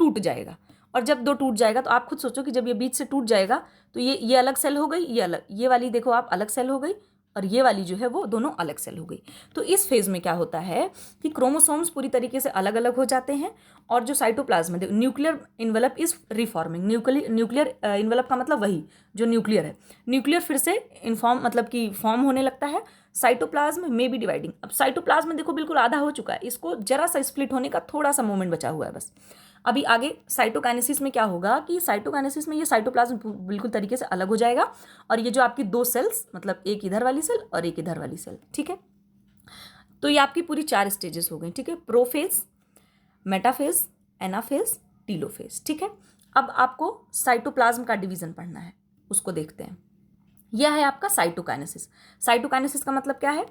Speaker 1: टूट जाएगा। और जब दो टूट जाएगा तो आप खुद सोचो कि जब ये बीच से टूट जाएगा तो ये अलग सेल हो गई, ये अलग, ये वाली देखो आप अलग सेल हो गई और ये वाली जो है वो दोनों अलग सेल हो गई। तो इस फेज में क्या होता है कि क्रोमोसोम्स पूरी तरीके से अलग अलग हो जाते हैं और जो साइटोप्लाज्म है, nuclear envelope is reforming. Nuclear envelope का मतलब वही जो न्यूक्लियर है, न्यूक्लियर फिर से इनफॉर्म मतलब कि फॉर्म होने लगता है। साइटोप्लाज्म में बी डिवाइडिंग। अब साइटोप्लाज्म देखो बिल्कुल आधा हो चुका है, इसको जरा सा स्प्लिट होने का थोड़ा सा मोमेंट बचा हुआ है बस। अभी आगे साइटोकाइनेसिस में क्या होगा कि साइटोकाइनेसिस में ये साइटोप्लाज्म बिल्कुल तरीके से अलग हो जाएगा और ये जो आपकी दो सेल्स, मतलब एक इधर वाली सेल और एक इधर वाली सेल, ठीक है। तो ये आपकी पूरी 4 स्टेजेस हो गई, ठीक है। प्रोफेज, मेटाफेज, एनाफेज, टीलोफेज, ठीक है। अब आपको साइटोप्लाज्म का डिवीजन पढ़ना है, उसको देखते हैं। यह है आपका साइटोकाइनेसिस। साइटोकाइनेसिस का मतलब क्या है?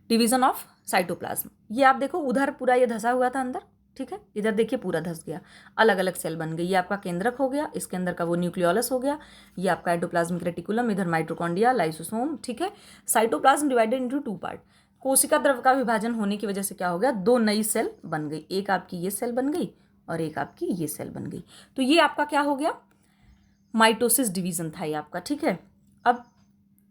Speaker 1: Division of cytoplasm. ये आप देखो उधर पूरा ये धसा हुआ था अंदर, ठीक है। इधर देखिए पूरा धस गया, अलग अलग सेल बन गई। ये आपका केंद्रक हो गया, इसके अंदर का वो न्यूक्लियोलस हो गया, ये आपका एंडोप्लाज्मिक रेटिकुलम, इधर माइटोकॉन्ड्रिया, लाइसोसोम, ठीक है। Cytoplasm divided into 2 part. कोशिका द्रव्य का विभाजन होने की वजह से क्या हो गया, 2 नई सेल बन गई। एक आपकी ये सेल बन गई और एक आपकी ये सेल बन गई। तो ये आपका क्या हो गया, माइटोसिस डिवीजन था ये आपका, ठीक है। अब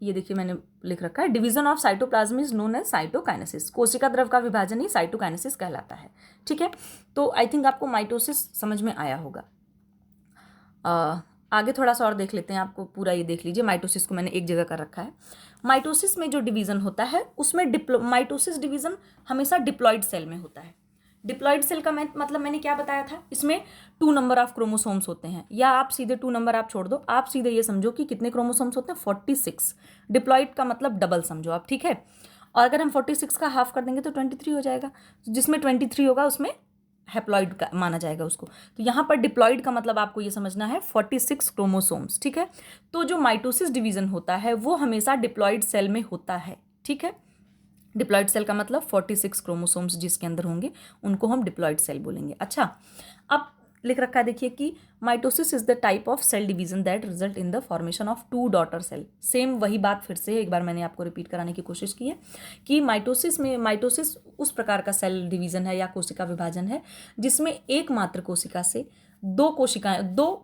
Speaker 1: ये देखिए मैंने लिख रखा है, division of cytoplasm is known as cytokinesis. कोशिका द्रव्य का विभाजन ही साइटोकाइनेसिस कहलाता है, ठीक है। तो आई थिंक आपको माइटोसिस समझ में आया होगा। आगे थोड़ा सा और देख लेते हैं, आपको पूरा ये देख लीजिए। माइटोसिस को मैंने एक जगह कर रखा है। माइटोसिस में जो डिवीजन होता है उसमें माइटोसिस डिवीजन हमेशा डिप्लॉइड सेल में होता है। डिप्लॉइड सेल का मतलब मैंने क्या बताया था, इसमें 2 नंबर ऑफ क्रोमोसोम्स होते हैं, या आप सीधे 2 नंबर आप छोड़ दो, आप सीधे ये समझो कि कितने क्रोमोसोम्स होते हैं, 46। डिप्लॉइड का मतलब डबल समझो आप, ठीक है। और अगर हम 46 का हाफ कर देंगे तो 23 हो जाएगा। जिसमें 23 होगा उसमें हैप्लॉइड का माना जाएगा उसको। तो यहाँ पर डिप्लॉइड का मतलब आपको ये समझना है 46 क्रोमोसोम्स, ठीक है। तो जो माइटोसिस डिवीजन होता है वो हमेशा डिप्लॉइड सेल में होता है, ठीक है। डिप्लॉइड सेल का मतलब 46 क्रोमोसोम्स जिसके अंदर होंगे उनको हम डिप्लॉइड सेल बोलेंगे। अच्छा, अब लिख रखा है देखिए कि mitosis is the type of cell division that result in the formation of 2 daughter cell. Same वही बात फिर से एक बार मैंने आपको रिपीट कराने की कोशिश की है कि माइटोसिस उस प्रकार का सेल डिवीजन है या कोशिका विभाजन है जिसमें एकमात्र कोशिका से 2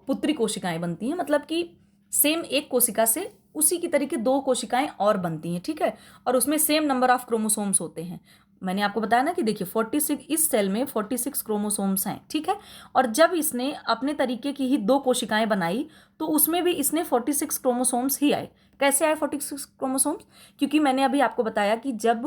Speaker 1: पुत्री कोशिकाएं बनती हैं। मतलब कि सेम एक कोशिका से उसी की तरीके 2 कोशिकाएं और बनती हैं, ठीक है। और उसमें सेम नंबर ऑफ क्रोमोसोम्स होते हैं। मैंने आपको बताया ना कि देखिए 46, इस सेल में 46 क्रोमोसोम्स हैं, ठीक है। और जब इसने अपने तरीके की ही 2 कोशिकाएं बनाई तो उसमें भी इसने 46 क्रोमोसोम्स ही आए। कैसे आए 46 क्रोमोसोम्स? क्योंकि मैंने अभी आपको बताया कि जब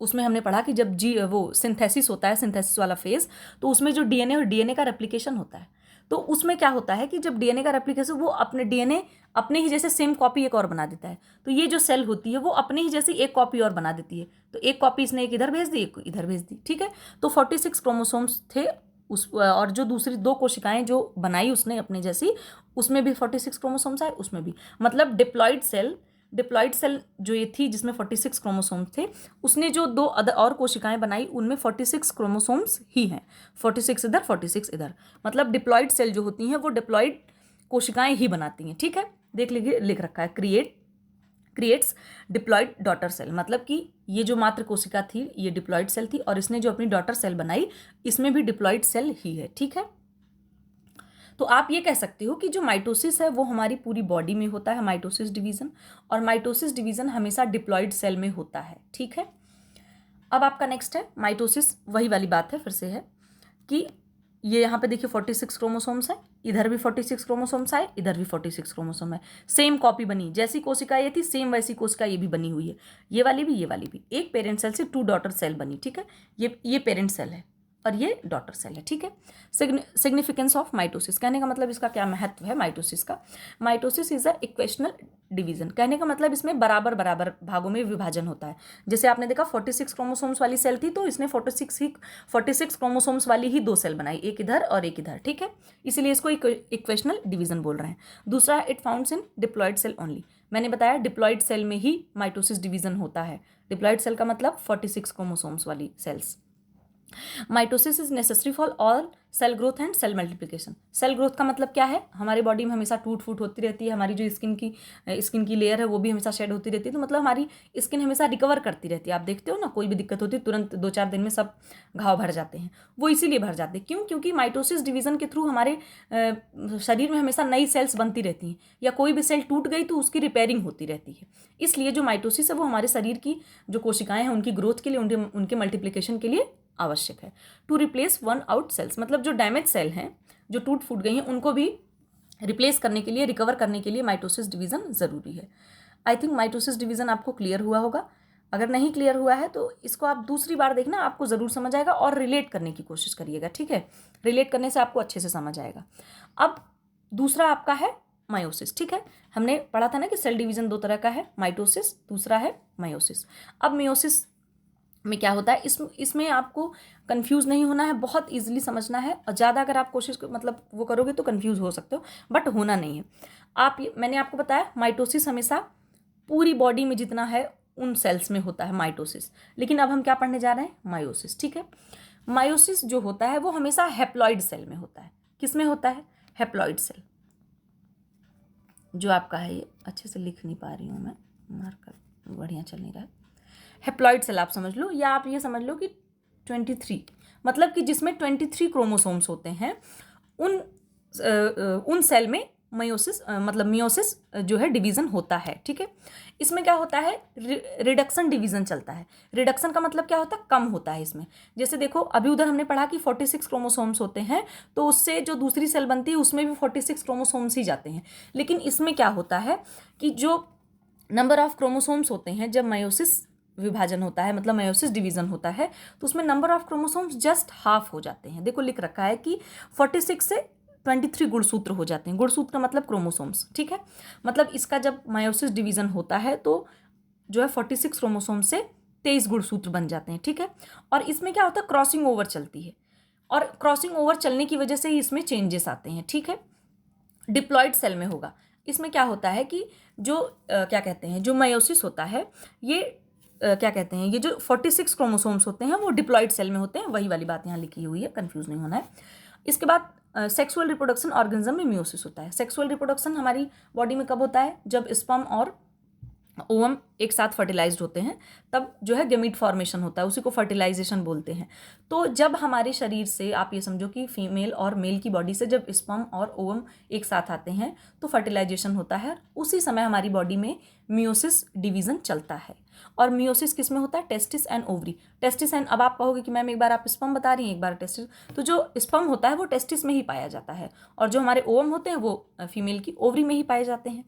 Speaker 1: उसमें हमने पढ़ा कि जब वो सिंथेसिस होता है, सिंथेसिस वाला फेज, तो उसमें जो डीएनए और डीएनए का रेप्लिकेशन होता है, तो उसमें क्या होता है कि जब डीएनए का रेप्लिकेशन वो अपने डीएनए अपने ही जैसे सेम कॉपी एक और बना देता है। तो ये जो सेल होती है वो अपने ही जैसी एक कॉपी और बना देती है। तो एक कॉपी इसने एक इधर भेज दी, एक इधर भेज दी, ठीक है। तो 46 क्रोमोसोम्स थे उस, और जो दूसरी 2 कोशिकाएं जो बनाई उसने अपने जैसी, उसमें भी 46 क्रोमोसोम्स आए, उसमें भी। मतलब डिप्लॉइड सेल जो ये थी जिसमें 46 क्रोमोसोम्स थे, उसने जो 2 और कोशिकाएं बनाई उनमें 46 क्रोमोसोम्स ही हैं। 46 इधर, 46 इधर। मतलब डिप्लॉइड सेल जो होती हैं वो डिप्लॉइड कोशिकाएं ही बनाती हैं, ठीक है। देख लीजिए लिख रखा है क्रिएट्स डिप्लॉइड डॉटर सेल। मतलब कि ये जो मात्र कोशिका थी ये डिप्लॉइड सेल थी और इसने जो अपनी डॉटर सेल बनाई इसमें भी डिप्लॉइड सेल ही है, ठीक है। तो आप ये कह सकते हो कि जो माइटोसिस है वो हमारी पूरी बॉडी में होता है, माइटोसिस डिवीजन, और माइटोसिस डिवीजन हमेशा डिप्लॉइड सेल में होता है, ठीक है। अब आपका नेक्स्ट है माइटोसिस। वही वाली बात है, फिर से है कि ये यहाँ पे देखिए 46 क्रोमोसोम्स है, इधर भी 46 क्रोमोसोम्स आए, इधर भी 46 क्रोमोसोम है। सेम कॉपी बनी, जैसी कोशिका ये थी सेम वैसी कोशिका ये भी बनी हुई है। ये वाली भी एक पेरेंट सेल से 2 डॉटर सेल बनी, ठीक है। ये पेरेंट सेल है, और ये डॉटर सेल है, ठीक है। सिग्निफिकेंस ऑफ माइटोसिस, कहने का मतलब इसका क्या महत्व है माइटोसिस का। Mitosis is a equational division, कहने का मतलब इसमें बराबर बराबर भागों में विभाजन होता है। जैसे आपने देखा 46 क्रोमोसोम्स वाली सेल थी, तो इसने 46 क्रोमोसोम्स वाली ही 2 सेल बनाई, एक इधर और एक इधर, ठीक है, इसीलिए इसको इक्वेशनल डिवीजन बोल रहे हैं। दूसरा, it founds in diploid cell only, मैंने बताया डिप्लॉयड सेल में ही माइटोसिस डिवीजन होता है। डिप्लॉयड सेल का मतलब 46 क्रोमोसोम्स वाली cells. Mitosis is necessary for all cell growth and cell multiplication. Cell growth का मतलब क्या है, हमारी बॉडी में हमेशा टूट फूट होती रहती है, हमारी जो स्किन की लेयर है वो भी हमेशा शेड होती रहती है, तो मतलब हमारी स्किन हमेशा रिकवर करती रहती है। आप देखते हो ना, कोई भी दिक्कत होती है तुरंत 2-4 दिन में सब घाव भर जाते हैं, वो इसीलिए भर जाते हैं। क्यों? क्योंकि माइटोसिस डिवीजन के थ्रू हमारे शरीर में हमेशा नई सेल्स बनती रहती हैं, या कोई भी सेल टूट गई तो उसकी रिपेयरिंग होती रहती है। इसलिए जो माइटोसिस है वो हमारे शरीर की जो कोशिकाएं हैं उनकी ग्रोथ के लिए, उनके मल्टीप्लिकेशन के लिए आवश्यक है। To replace worn out cells, मतलब जो डैमेज सेल हैं, जो टूट फूट गई हैं, उनको भी रिप्लेस करने के लिए, रिकवर करने के लिए माइटोसिस डिवीजन ज़रूरी है। आई थिंक माइटोसिस डिवीजन आपको क्लियर हुआ होगा। अगर नहीं क्लियर हुआ है तो इसको आप दूसरी बार देखना, आपको ज़रूर समझ आएगा, और रिलेट करने की कोशिश करिएगा, ठीक है। रिलेट करने से आपको अच्छे से समझ आएगा। अब दूसरा आपका है मायोसिस, ठीक है। हमने पढ़ा था ना कि सेल डिवीजन 2 तरह का है, माइटोसिस, दूसरा है मायोसिस। अब मायोसिस में क्या होता है, इसमें आपको कंफ्यूज नहीं होना है, बहुत इजीली समझना है, और ज़्यादा अगर आप कोशिश मतलब वो करोगे तो कंफ्यूज हो सकते हो, बट होना नहीं है। मैंने आपको बताया माइटोसिस हमेशा पूरी बॉडी में जितना है उन सेल्स में होता है माइटोसिस, लेकिन अब हम क्या पढ़ने जा रहे हैं, मायोसिस, ठीक है। मायोसिस जो होता है वो हमेशा हेप्लॉइड सेल में होता है। किस में होता है? Haploid cell. जो आपका है, ये अच्छे से लिख नहीं पा रही हूँ मैं, मार्कर बढ़िया चल नहीं रहा है। हेप्लॉइड सेल आप समझ लो, या आप ये समझ लो कि 23, मतलब कि जिसमें 23 क्रोमोसोम्स होते हैं, उन सेल में मायोसिस मतलब मियोसिस जो है डिवीज़न होता है, ठीक है। इसमें क्या होता है, रिडक्शन डिवीज़न चलता है। रिडक्शन का मतलब क्या होता है, कम होता है इसमें। जैसे देखो, अभी उधर हमने पढ़ा कि 46 क्रोमोसोम्स होते हैं, तो उससे जो दूसरी सेल बनती है उसमें भी 46 क्रोमोसोम्स ही जाते हैं। लेकिन इसमें क्या होता है कि जो नंबर ऑफ क्रोमोसोम्स होते हैं, जब मायोसिस विभाजन होता है, मतलब मायोसिस डिवीजन होता है, तो उसमें number of chromosomes just half हो जाते हैं। देखो लिख रखा है कि 46 से 23 गुणसूत्र हो जाते हैं। गुणसूत्र का मतलब क्रोमोसोम्स, ठीक है। मतलब इसका जब मायोसिस डिवीजन होता है तो जो है 46 क्रोमोसोम से 23 गुणसूत्र बन जाते हैं, ठीक है। और इसमें क्या होता है, क्रॉसिंग ओवर चलती है, और क्रॉसिंग ओवर चलने की वजह से ही इसमें चेंजेस आते हैं, ठीक है। डिप्लॉयड सेल में होगा। इसमें क्या होता है कि जो क्या कहते हैं, जो मायोसिस होता है, ये क्या कहते हैं, ये जो 46 क्रोमोसोम्स होते हैं वो डिप्लॉयड सेल में होते हैं। वही वाली बात यहाँ लिखी हुई है, कंफ्यूज नहीं होना है। इसके बाद सेक्सुअल रिप्रोडक्शन ऑर्गेनिज्म में मियोसिस होता है। सेक्सुअल रिप्रोडक्शन हमारी बॉडी में कब होता है, जब स्पर्म और ओवम एक साथ फर्टिलाइज्ड होते हैं, तब जो है गेमीट फॉर्मेशन होता है, उसी को फर्टिलाइजेशन बोलते हैं। तो जब हमारे शरीर से, आप ये समझो कि फीमेल और मेल की बॉडी से जब स्पर्म और ओवम एक साथ आते हैं तो फर्टिलाइजेशन होता है। उसी समय हमारी बॉडी में मियोसिस डिवीजन चलता है। और मियोसिस किस में होता है, testis and ovary. Testis and, अब आप कहोगे कि मैम एक बार आप स्पर्म बता रही हैं, एक बार टेस्टिस, तो जो स्पर्म होता है वो टेस्टिस में ही पाया जाता है, और जो हमारे ओवम होते हैं वो फीमेल की ओवरी में ही पाए जाते हैं।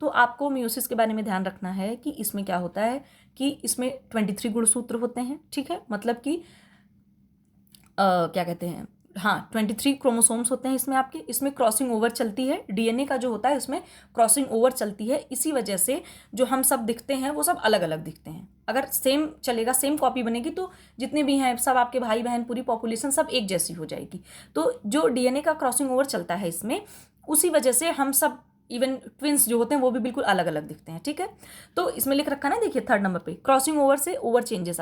Speaker 1: तो आपको मियोसिस के बारे में ध्यान रखना है कि इसमें क्या होता है कि इसमें 23 गुणसूत्र होते हैं, ठीक है। मतलब कि क्या कहते हैं, हाँ 23 क्रोमोसोम्स होते हैं इसमें आपके। इसमें क्रॉसिंग ओवर चलती है, डीएनए का जो होता है इसमें क्रॉसिंग ओवर चलती है। इसी वजह से जो हम सब दिखते हैं वो सब अलग अलग दिखते हैं। अगर सेम चलेगा, सेम कॉपी बनेगी, तो जितने भी हैं सब आपके भाई बहन, पूरी पॉपुलेशन सब एक जैसी हो जाएगी। तो जो डीएनए का क्रॉसिंग ओवर चलता है इसमें, उसी वजह से हम सब, इवन ट्विंस जो होते हैं वो भी बिल्कुल अलग अलग दिखते हैं, ठीक है। तो इसमें लिख रखा ना, देखिए 3rd नंबर पे, क्रॉसिंग ओवर से ओवर चेंजेस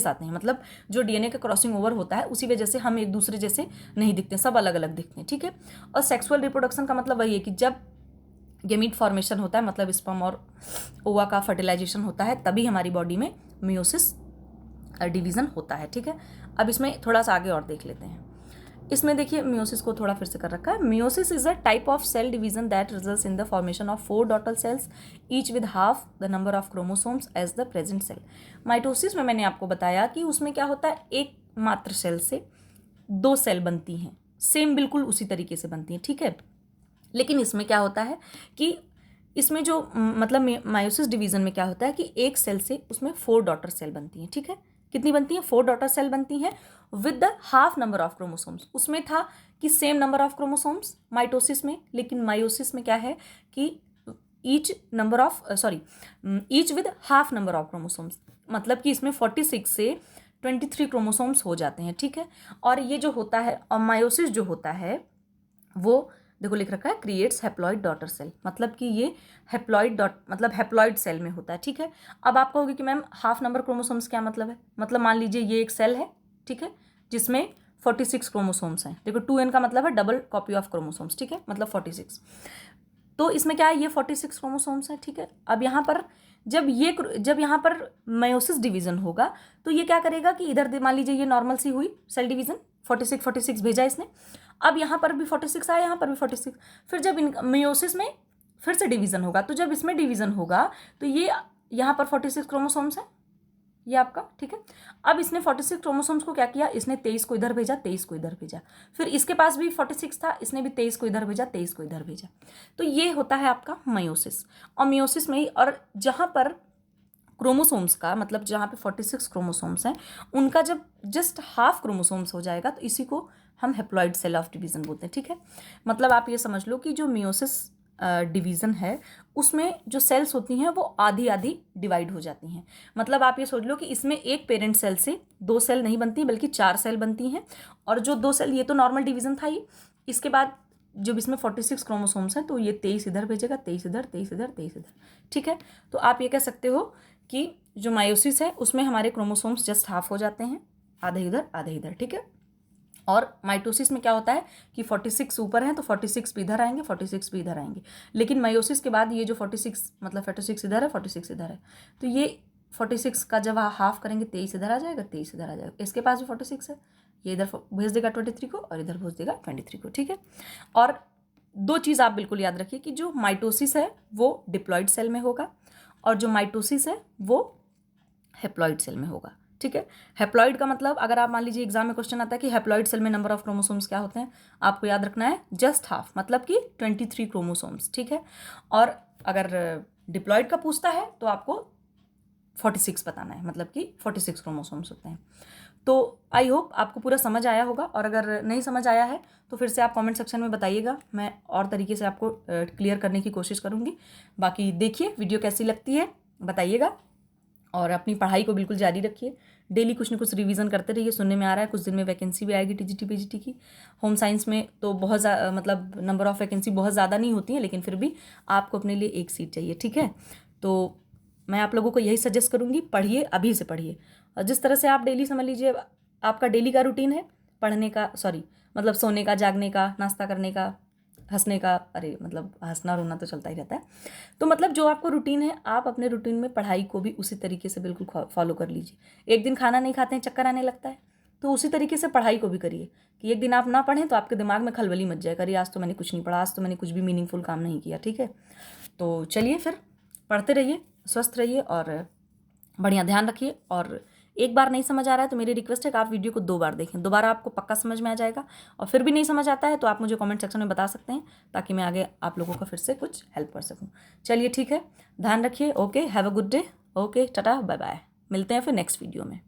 Speaker 1: आते हैं। मतलब जो डीएनए का क्रॉसिंग ओवर होता है उसी वजह से हम एक दूसरे जैसे नहीं दिखते, सब अलग अलग दिखते हैं, ठीक है। और सेक्सुअल रिप्रोडक्शन का मतलब वही है कि जब गेमीट फॉर्मेशन होता है, मतलब स्पर्म और ओवा का फर्टिलाइजेशन होता है, तभी हमारी बॉडी में मियोसिस डिवीजन होता है, ठीक है। अब इसमें थोड़ा सा आगे और देख लेते हैं। इसमें देखिए मियोसिस को थोड़ा फिर से कर रखा है। Meiosis is a type of cell division that results in the formation of 4 daughter cells, each with half the number of chromosomes as the present cell. Mitosis में मैंने आपको बताया कि उसमें क्या होता है, एक मात्र सेल से 2 सेल बनती हैं, सेम बिल्कुल उसी तरीके से बनती हैं, ठीक है। लेकिन इसमें क्या होता है कि इसमें जो मतलब मायोसिस डिवीजन में क्या होता है कि एक सेल से उसमें 4 डॉटर सेल बनती हैं, ठीक है। कितनी बनती हैं? 4 डॉटर सेल बनती हैं with the half number of chromosomes. उसमें था कि same number of chromosomes mitosis में, लेकिन मायोसिस में क्या है कि each with half number of chromosomes, मतलब कि इसमें 46 से 23 क्रोमोसोम्स हो जाते हैं, ठीक है। और ये जो होता है, और मायोसिस जो होता है वो देखो लिख रखा है क्रिएट्स हैप्लॉइड डॉटर सेल, मतलब कि ये हैप्लॉइड सेल में होता है, ठीक है। अब आप कहोगे कि मैम हाफ नंबर क्रोमोसोम्स क्या मतलब है? मतलब मान लीजिए ये एक सेल है, ठीक है, जिसमें 46 क्रोमोसोम्स हैं। देखो 2n का मतलब है डबल कॉपी ऑफ क्रोमोसोम्स, ठीक है, मतलब 46। तो इसमें क्या है, ये 46 क्रोमोसोम्स हैं, ठीक है। अब यहाँ पर जब यहाँ पर मेयोसिस डिवीजन होगा तो ये क्या करेगा कि इधर मान लीजिए ये नॉर्मल सी हुई सेल डिवीजन, 46 भेजा इसने। अब यहाँ पर भी 46 आया, यहाँ पर भी 46। फिर जब मेयोसिस में फिर से डिवीजन होगा, तो जब इसमें डिवीजन होगा तो ये यहाँ पर 46 क्रोमोसोम्स है ये आपका, ठीक है। अब इसने 46 क्रोमोसोम्स को क्या किया, इसने 23 को इधर भेजा, 23 को इधर भेजा। फिर इसके पास भी 46 था, इसने भी 23 को इधर भेजा, 23 को इधर भेजा। तो ये होता है आपका मेयोसिस। और मेयोसिस में ही, और जहाँ पर क्रोमोसोम्स का मतलब जहाँ पे 46 क्रोमोसोम्स हैं उनका जब जस्ट हाफ क्रोमोसोम्स हो जाएगा तो इसी को हम हैप्लॉइड सेल ऑफ डिवीजन बोलते हैं, ठीक है। मतलब आप ये समझ लो कि जो मेयोसिस डिवीज़न है उसमें जो सेल्स होती हैं वो आधी आधी डिवाइड हो जाती हैं। मतलब आप ये सोच लो कि इसमें एक पेरेंट सेल से 2 सेल नहीं बनती बल्कि 4 सेल बनती हैं। और जो 2 सेल, ये तो नॉर्मल डिवीज़न था ये, इसके बाद जब इसमें 46 क्रोमोसोम्स हैं तो ये 23 इधर भेजेगा, 23 इधर, 23 इधर, 23 इधर, ठीक है। तो आप ये कह सकते हो कि जो मायोसिस है उसमें हमारे क्रोमोसोम्स जस्ट हाफ हो जाते हैं, आधे इधर आधे इधर, ठीक है। और माइटोसिस में क्या होता है कि 46 ऊपर हैं तो 46 भी इधर आएंगे, 46 भी इधर आएंगे। लेकिन मायोसिस के बाद ये जो 46 मतलब 46 इधर है, 46 इधर है, तो ये 46 का जब हाफ करेंगे 23 इधर आ जाएगा, 23 इधर आ जाएगा। इसके पास भी 46 है, ये इधर भेज देगा 23 को और इधर भेज देगा 23 को, ठीक है। और 2 चीज़ आप बिल्कुल याद रखिए कि जो माइटोसिस है वो डिप्लॉइड सेल में होगा और जो माइटोसिस है वो हैप्लॉइड सेल में होगा, ठीक है। हैप्लॉइड का मतलब, अगर आप मान लीजिए एग्जाम में क्वेश्चन आता है कि हैप्लॉइड सेल में नंबर ऑफ क्रोमोसोम्स क्या होते हैं, आपको याद रखना है जस्ट हाफ, मतलब कि 23 क्रोमोसोम्स, ठीक है। और अगर डिप्लॉइड का पूछता है तो आपको 46 बताना है, मतलब कि 46 क्रोमोसोम्स होते हैं। तो आई होप आपको पूरा समझ आया होगा, और अगर नहीं समझ आया है तो फिर से आप कमेंट सेक्शन में बताइएगा, मैं और तरीके से आपको क्लियर करने की कोशिश करूँगी। बाकी देखिए वीडियो कैसी लगती है बताइएगा, और अपनी पढ़ाई को बिल्कुल जारी रखिए। डेली कुछ न कुछ रिवीजन करते रहिए। सुनने में आ रहा है कुछ दिन में वैकेंसी भी आएगी टीजीटी पीजीटी की। होम साइंस में तो बहुत ज़्यादा मतलब नंबर ऑफ़ वैकेंसी बहुत ज़्यादा नहीं होती है, लेकिन फिर भी आपको अपने लिए एक सीट चाहिए, ठीक है। तो मैं आप लोगों को यही सजेस्ट करूँगी, पढ़िए, अभी से पढ़िए। और जिस तरह से आप डेली समझ लीजिए आपका डेली का रूटीन है पढ़ने का, मतलब सोने का, जागने का, नाश्ता करने का, हंसने का, अरे मतलब हंसना रोना तो चलता ही रहता है। तो मतलब जो आपको रूटीन है, आप अपने रूटीन में पढ़ाई को भी उसी तरीके से बिल्कुल फॉलो कर लीजिए। एक दिन खाना नहीं खाते हैं चक्कर आने लगता है, तो उसी तरीके से पढ़ाई को भी करिए कि एक दिन आप ना पढ़ें तो आपके दिमाग में खलबली मच जाए, अरे आज तो मैंने कुछ नहीं पढ़ा, आज तो मैंने कुछ भी मीनिंगफुल काम नहीं किया, ठीक है। तो चलिए फिर पढ़ते रहिए, स्वस्थ रहिए और बढ़िया ध्यान रखिए। और एक बार नहीं समझ आ रहा है तो मेरी रिक्वेस्ट है कि आप वीडियो को 2 बार देखें, दोबारा आपको पक्का समझ में आ जाएगा। और फिर भी नहीं समझ आता है तो आप मुझे कमेंट सेक्शन में बता सकते हैं, ताकि मैं आगे आप लोगों का फिर से कुछ हेल्प कर सकूं। चलिए ठीक है, ध्यान रखिए। Okay, have a good day. Okay, tata, bye bye. मिलते हैं फिर नेक्स्ट वीडियो में।